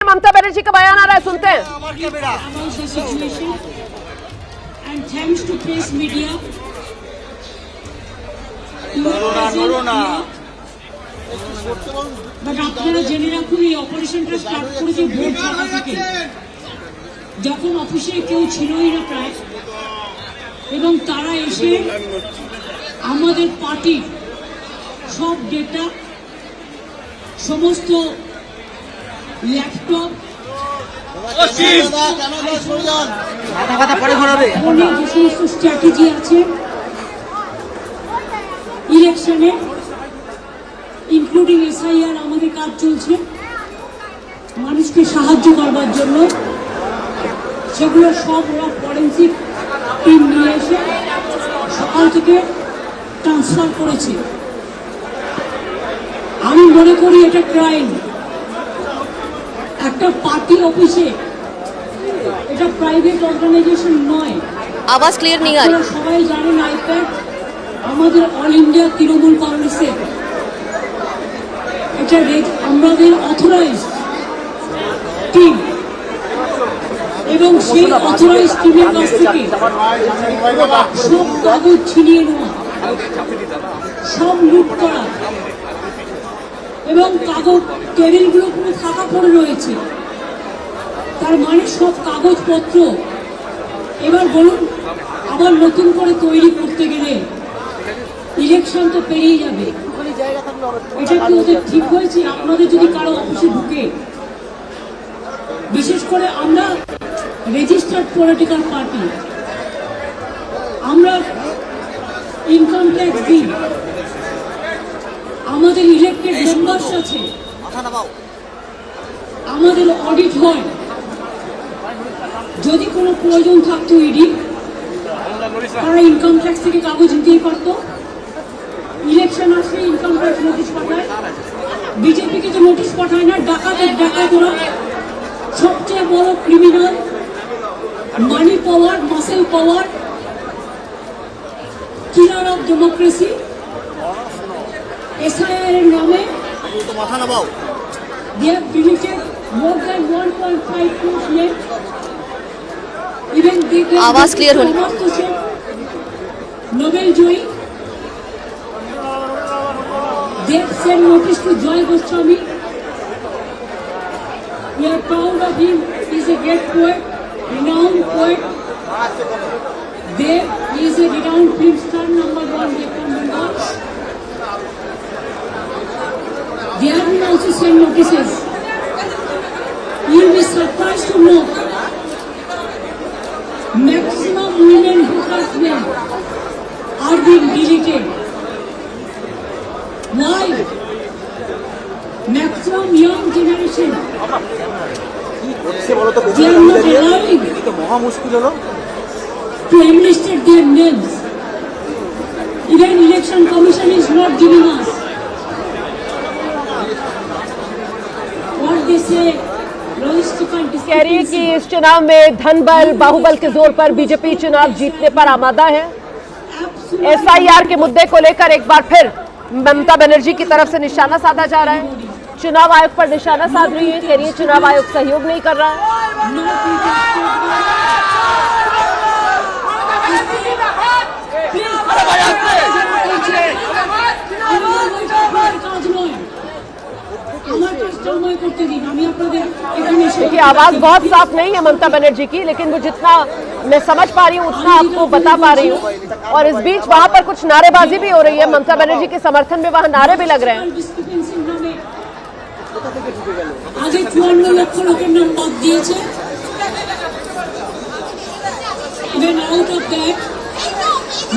ममता बनर्जी का बयान आ रहा है, सुनते हैं। And thanks to press media. But আপনারা জেনে রাখুন এই অপারেশনটা স্টার্ট করেছে ভোর 6টা থেকে, যখন অফিসে কেউ ছিলই না প্রায়, এবং তারা এসে আমাদের পার্টির সব ডেটা, সমস্ত ল্যাপটপ, অনেক যে সমস্ত স্ট্র্যাটেজি আছে ইলেকশনে, ইনক্লুডিং SIR, আমাদের কাজ চলছে মানুষকে সাহায্য করবার জন্য, সেগুলো সব ওরা ফরেন্সিক টিম নিয়ে এসে সকাল থেকে ট্রান্সফার করেছে। আমি মনে করি এটা ক্রাইম। একটা পার্টি অফিসে, এটা প্রাইভেট অর্গানাইজেশন নয়। आवाज क्लियर नहीं आ रही। সবাই জানেন আইপ্যাড আমাদের অল ইন্ডিয়া তৃণমূল কংগ্রেসের, এটা আমাদের অথরাইজড টিম, এবং সেই অথরাইজড টিমের কাছ থেকে সব কাগজ ছিনিয়ে নেওয়া, সব লুট করা, এবং কাগজ টেবিলগুলো পুরো ফাঁকা পড়ে রয়েছে। তার মানে সব কাগজপত্র এবার বলুন আবার নতুন করে তৈরি করতে গেলে ইলেকশন তো পেরিয়ে যাবে। এটা কি ওদের ঠিক হয়েছে? আপনাদের যদি কারো অফিসে ঢুকে, বিশেষ করে আমরা রেজিস্টার্ড পলিটিক্যাল পার্টি, আমরা ইনকাম ট্যাক্স দিই, আমাদের ইলেক্টেড মেম্বার্স আছে, আমাদের অডিট হয়, যদি কোনো প্রয়োজন থাকতো ইডি, তারা ইনকাম ট্যাক্স থেকে কাগজ নিতেই পারত। ইলেকশন আসলে ইনকাম ট্যাক্স নোটিশ পাঠায়, বিজেপিকে তো নোটিশ পাঠায় না। ডাকাতরা সবচেয়ে বড় criminal, money power, muscle power, killer of democracy. SIR এর নামে they have deleted more than 1.5 crore names. Even they आवाज क्लियर होनी। Nobel Joyee, they have sent notice to Joy Goswami. We are proud of him. He is a great poet, renowned poet. He is a renowned film star, #1 from Bengal. They have been also sent notices. You will be surprised to know maximum women voters name are being deleted. Why? Maximum young generation, they are not allowing to enlisted their names. Even election commission is not giving us what they say. कह रही है कि इस चुनाव में धन बल, बाहुबल के जोर पर बीजेपी चुनाव जीतने पर आमादा है। SIR के मुद्दे को लेकर एक बार फिर ममता बनर्जी की तरफ से निशाना साधा जा रहा है। चुनाव आयोग पर निशाना साध रही है, कह रही है चुनाव आयोग सहयोग नहीं कर रहा है। देखिए आवाज बहुत साफ नहीं है ममता बनर्जी की, लेकिन वो जितना मैं समझ पा रही हूँ उतना आपको बता पा रही हूँ। और इस बीच वहां पर कुछ नारेबाजी भी हो रही है ममता बनर्जी के समर्थन में, वहां नारे भी लग रहे हैं। আগে 54 লক্ষ লোকের নাম বাদ দিয়েছে। Even out of that,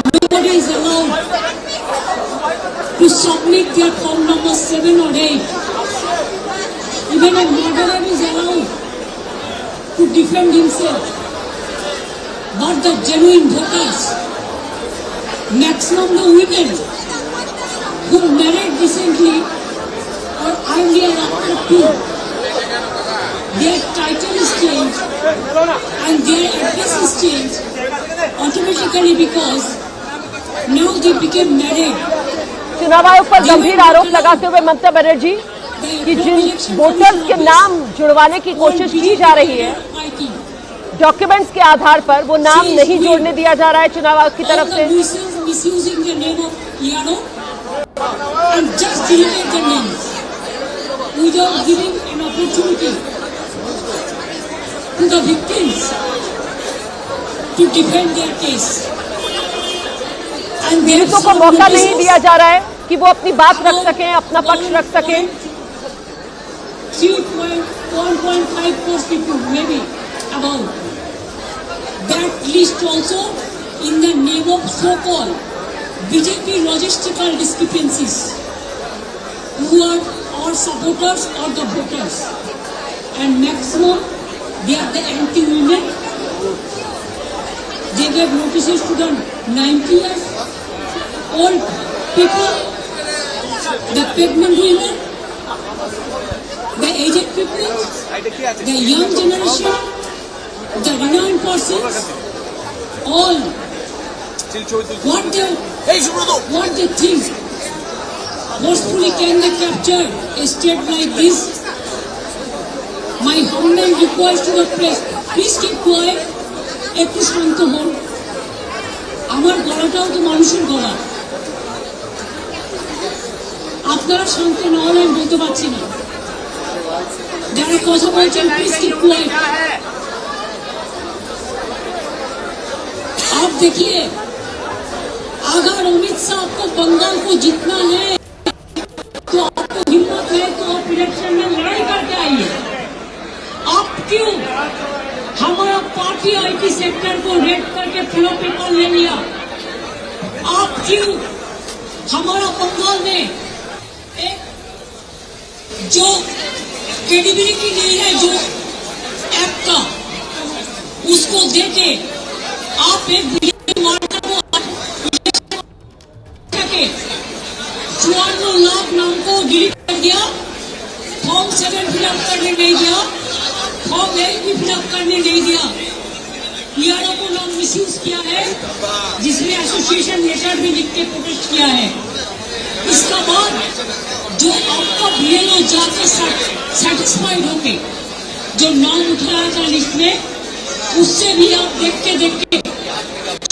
nobody is allowed to submit their form number 7 or 8. Even a murderer is allowed to defend himself. But the genuine voters, maximum the women who married recently or earlier after 2, their title is changed and their address is changed automatically because now they became married. चुनाव आयोग पर गंभीर आरोप लगाते हुए ममता बनर्जी कि जिन voters के नाम जुड़वाने की कोशिश की जा रही है, डॉक्यूमेंट्स के आधार पर वो नाम नहीं जोड़ने दिया जा रहा है चुनाव आयोग की तरफ से। पीड़ितों को मौका नहीं दिया जा रहा है कि वो अपनी बात रख सकें, अपना पक्ष रख सकें। 1.5 crore people, maybe about that list also in the name of so-called BJP logistical discrepancies, who are or supporters or the voters, and maximum they are the anti-women. They gave notices to the 90 years old people, the pregnant women, the aged people, the young generation, the renowned persons, all what they think forcefully can they capture a state like this. My humble request to the press, please keep quiet. একটু শান্ত হন, আমার গলাটাও তো মানুষের গলা, আপনারা শান্ত না হলে আমি বলতে পারছি না। যারা কথা বলছেন প্লিজ কিপ কোয়াইট। आप देखिए, अगर अमित शाह को बंगाल को जीतना है तो आपको हिम्मत है तो आप इलेक्शन में लड़ाई करके आइए। आप क्यों हमारा पार्टी आईटी सेक्टर को रेड करके फ्लो पेपर ले लिया? आप क्यों हमारा बंगाल में एक जो क्रेडिबिलिटी नहीं है जो ऐप का, उसको देके आप एक बीजेपी वार्ता को 54 लाख नाम को डिलीट कर दिया, फॉर्म 7 फिलअप करने नहीं दिया, फॉर्म 8 भी फिलअप करने नहीं दिया, पीआरओ को नाम मिसयूज किया है, जिसमें एसोसिएशन लेटर भी लिख के प्रोटेस्ट किया है। इसका बाद जो आपका बीएलओ जाके सेटिस्फाइड होके जो नाम उठाया था लिस्ट में, उससे भी आप देखते देखते।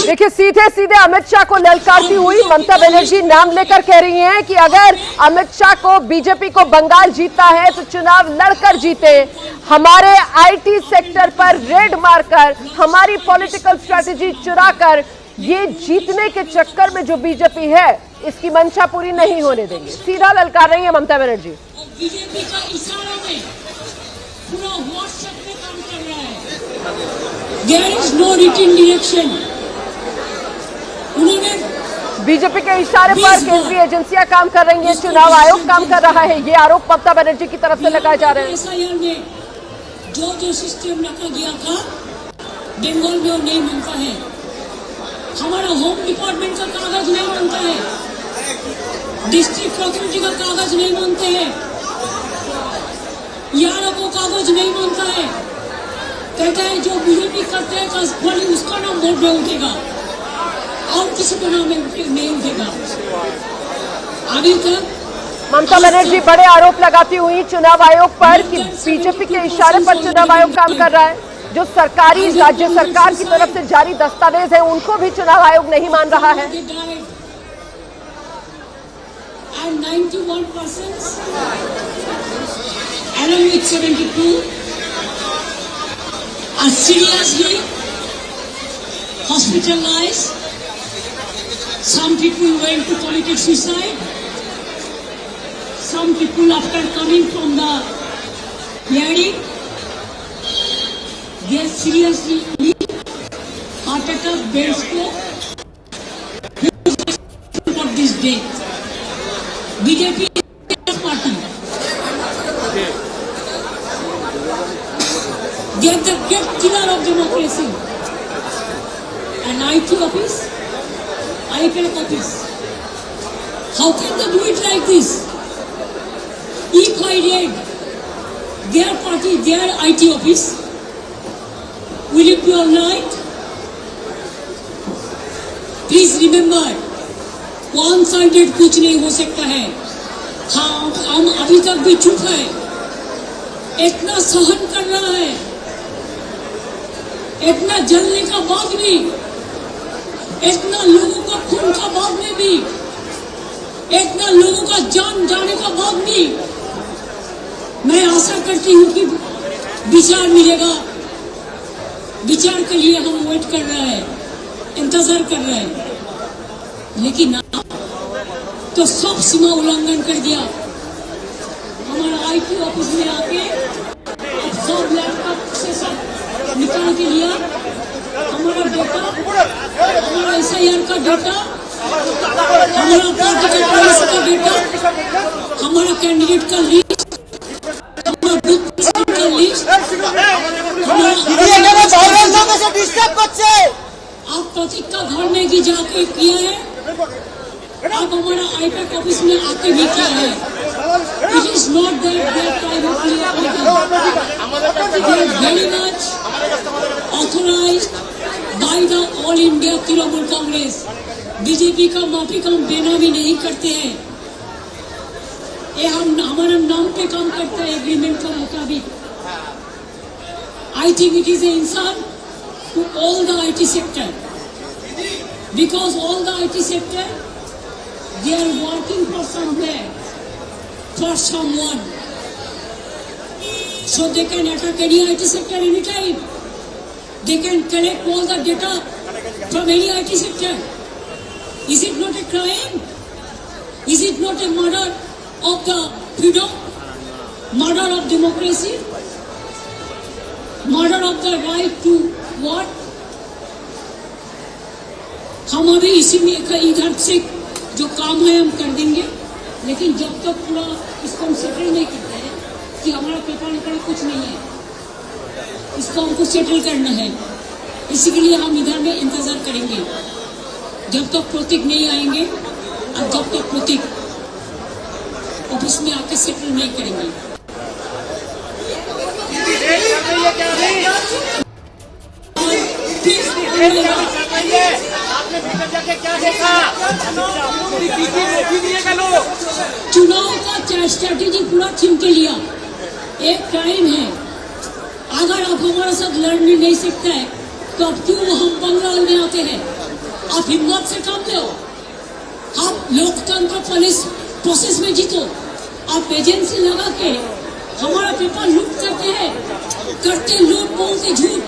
देखिए, सीधे सीधे अमित शाह को ललकारती हुई ममता बनर्जी नाम लेकर कह रही हैं कि अगर अमित शाह को बीजेपी को बंगाल जीता है तो चुनाव लड़कर जीते, हमारे आईटी सेक्टर पर रेड मारकर, हमारी पॉलिटिकल स्ट्रेटेजी चुराकर ये जीतने के चक्कर में जो बीजेपी है इसकी मंशा पूरी नहीं होने देंगे। सीधा ललकार रही है ममता बनर्जी। बीजेपी का इशारा में पूरा व्हाट्सएप में काम कर रहा है। There is no written direction. उन्होंने बीजेपी के इशारे पर केंद्रीय एजेंसियां काम कर रही हैं, चुनाव आयोग काम कर रहा है, ये आरोप ममता बनर्जी की तरफ से लगाए जा रहे हैं। एसआईआर में जो सिस्टम रखा गया था बंगाल में वो नहीं मानता है, हमारा होम डिपार्टमेंट का कागज नहीं मानता है, डिस्ट्रिक्ट अथॉरिटी का कागज नहीं मानते हैं, यारों को कागज नहीं मानता है, कहता है जो बीजेपी करते हैं खाली उसका नाम वोट में उठेगा और किसी का नाम नहीं उठेगा। अभी तक ममता बनर्जी बड़े आरोप लगाती हुई चुनाव आयोग पर कि बीजेपी के इशारे पर चुनाव आयोग काम कर रहा है, जो सरकारी राज्य सरकार की तरफ से जारी दस्तावेज है उनको भी चुनाव आयोग नहीं मान रहा है। And 91% along with 72 are seriously hospitalized. Some people went to commit suicide. Some people after coming from the hearing, they are seriously ill, heart attack, brain stroke. For this death, BJP party. They are the great killer of democracy. An IT office, IPL office. How can they do it like this? If I read their party, their IT office, will it be all right? Please remember, one-sided कुछ नहीं हो सकता है। हाँ, हम अभी तक भी चुप है, इतना सहन कर रहा है, इतना जलने का बाद भी, इतना लोगों का खून का बाद में भी, इतना लोगों का जान जाने का बाद भी मैं आशा करती हूँ कि विचार मिलेगा। विचार के लिए हम वेट कर रहे हैं, इंतजार कर रहे हैं, लेकिन तो सब सीमा उल्लंघन कर दिया। हमारा आईटी ऑफिस में आके अब सब लैपटॉप से सब निकाल के लिया, हमारा डेटा, हमारा SIR का डेटा, हमारा पार्टी का पुलिस का डेटा, हमारा कैंडिडेट का लिस्ट, हमारा बूथ का लिस्ट, आप प्रतीक का घर में भी जाके किया है, आप हमारा आईपैक ऑफिस में आके भी किया है। It is not that they are privately they are very much authorised by the all India Trinamool Congress. BJP का माफी का हम बेनामी नहीं करते हैं, ये हम हमारे नाम पे काम करते हैं एग्रीमेंट का मुताबिक। I think it is an insult to all the IT sector, because all the IT sector, they are working for somewhere, for someone, so they can attack any IT sector anytime. They can collect all the data from any IT sector. Is it not a crime? Is it not a murder of the freedom, murder of democracy, murder of the right to what? हम अभी इसी में इधर से जो काम है हम कर देंगे, लेकिन जब तक पूरा इसको हम सेटल नहीं करते हैं कि हमारा पेपर निकला कुछ नहीं है, इसको हमको सेटल करना है, इसी के लिए हम इधर में इंतजार करेंगे जब तक प्रतीक नहीं आएंगे और जब तक प्रतीक ऑफिस में आके सेटल नहीं करेंगे। चुनाव का स्ट्रैटेजी पूरा छीन के लिया, एक क्राइम है। अगर आप हमारे साथ लड़ने नहीं सकते हैं तो अब क्यों हम बंगाल में आते हैं? आप हिम्मत से काम लो, आप लोकतंत्र प्रोसेस में जीतो। आप एजेंसी लगा के हमारा पेपर लूट करते लूट बोलते झूठ,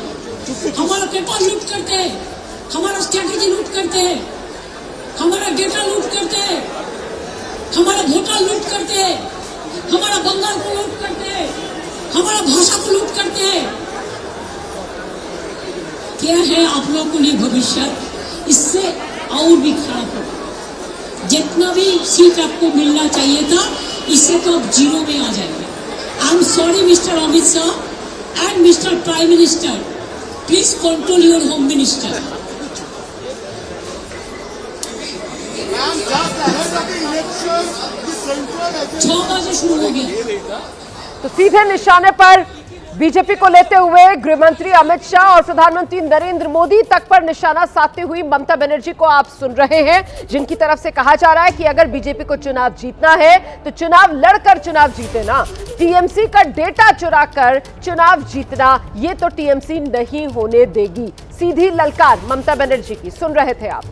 हमारा पेपर लूट करते हैं, हमारा स्ट्रैटेजी लूट करते हैं, हमारा डेटा लूट करते हैं, हमारा वोटर लूट करते हैं, हमारा बंगाल को लूट करते हैं, हमारा भाषा को लूट करते हैं। क्या है आप लोगों के लिए भविष्य? इससे और भी खराब होगा। जितना भी सीट आपको मिलना चाहिए था, इससे तो अब जीरो में आ जाएंगे। I am sorry mister Amit Shah and mister prime minister, please control your home minister. 6 बजे शुरू हो गया। तो सीधे निशाने पर बीजेपी को लेते हुए गृह मंत्री अमित शाह और प्रधानमंत्री नरेंद्र मोदी तक पर निशाना साधते हुए ममता बनर्जी को आप सुन रहे हैं, जिनकी तरफ से कहा जा रहा है कि अगर बीजेपी को चुनाव जीतना है तो चुनाव लड़कर चुनाव जीते ना, टीएमसी का डेटा चुराकर चुनाव जीतना ये तो टीएमसी नहीं होने देगी। सीधी ललकार ममता बनर्जी की सुन रहे थे आप।